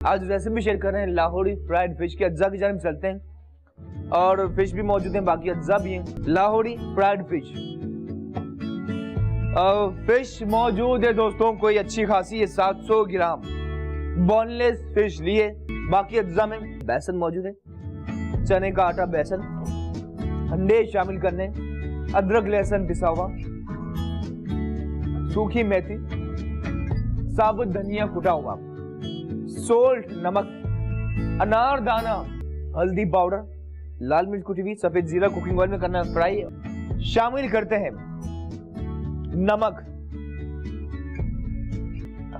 आज recipe share कर रहे हैं लाहौरी फ्राइड फिश की। अज्जा की जानिब चलते हैं और फिश भी मौजूद हैं, बाकी अज्जा भी हैं। लाहौरी फ्राइड फिश फिश मौजूद है दोस्तों, कोई अच्छी खासी है 700 ग्राम बोनलेस फिश लिए। बाकी अज्जा में बेसन मौजूद है, चने का आटा, बेसन, अंडे शामिल करने, अदरक लहसुन पिसा हुआ, सूखी मेथी, साबुत धनिया कुटा हुआ, सोल्ट नमक, अनारदाना, हल्दी पाउडर, लाल मिर्च कुटी हुई, सफेद जीरा कुकिंग ऑयल में करना है फ्राई। शामिल करते हैं नमक,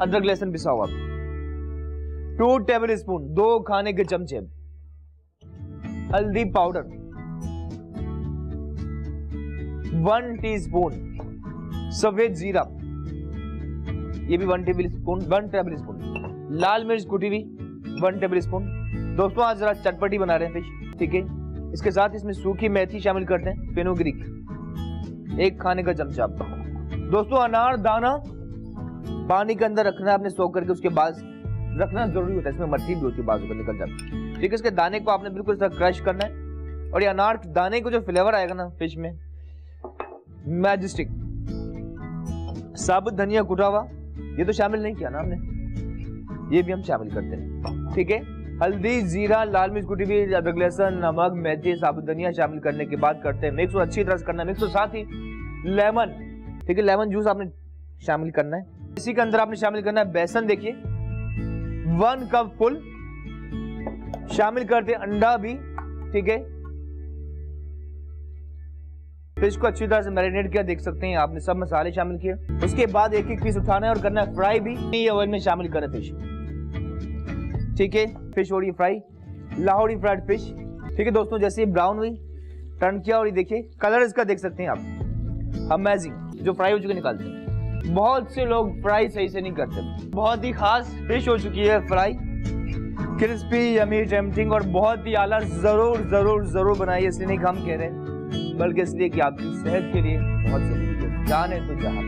अदरक लहसुन पिसा हुआ, 2 टेबल स्पून 2 खाने के चमचे हल्दी पाउडर, 1 टीस्पून सफेद जीरा, ये भी 1 टेबल स्पून लाल मिर्च कुटी हुई 1 टेबल स्पून। दोस्तों आज जरा चटपटी बना रहे हैं फिश, ठीक है। इसके साथ इसमें सूखी मेथी शामिल करते हैं, फेनुग्रीक 1 खाने का चमचा। दोस्तों अनारदाना पानी के अंदर रखना है आपने सोख करके, उसके बाद रखना जरूरी होता है, इसमें मट्टी भी होती है, बाजू पर निकल जाती है, ठीक है। इसके दाने को आपने बिल्कुल क्रश करना है और ये अनार दाने को जो फ्लेवर आएगा ना फिश में, मैजेस्टिक। साबुत धनिया कुटा हुआ, ये तो शामिल नहीं किया ना हमने, ये भी हम शामिल करते हैं, ठीक है। हल्दी, जीरा, लाल मिर्च कुटी हुई, अदरक लहसुन, नमक, मेथी, साबुत धनिया शामिल करने के बाद करते हैं मिक्स और अच्छी तरह से करना है मिक्स। और साथ ही लेमन, ठीक है, लेमन जूस आपने शामिल करना है। इसी के अंदर आपने शामिल करना है बेसन, देखिए 1 कप फुल शामिल करते हैं, अंडा भी, ठीक है। फिश को अच्छी तरह से मैरिनेट किया, देख सकते हैं आपने सब मसाले शामिल किए। उसके बाद एक एक पीस उठाना है और करना है फ्राई भी, ये ऑयल में शामिल करें फिश, ठीक है। फिश हो रही है फ्राई, लाहौरी फ्राइड फिश, ठीक है दोस्तों। जैसे ब्राउन हुई टर्न किया और ये देखिए कलर इसका देख सकते हैं आप, अमेजिंग। जो फ्राई हो चुके निकालते हैं, बहुत से लोग फ्राई सही से नहीं करते। बहुत ही खास फिश हो चुकी है फ्राई, क्रिस्पी, यमी, टेम्पटिंग और बहुत ही आला। जरूर जरूर जरूर बनाइए, इसलिए नहीं हम कह रहे हैं बल्कि इसलिए कि आपकी सेहत के लिए बहुत जरूरी है। जाने तो जहां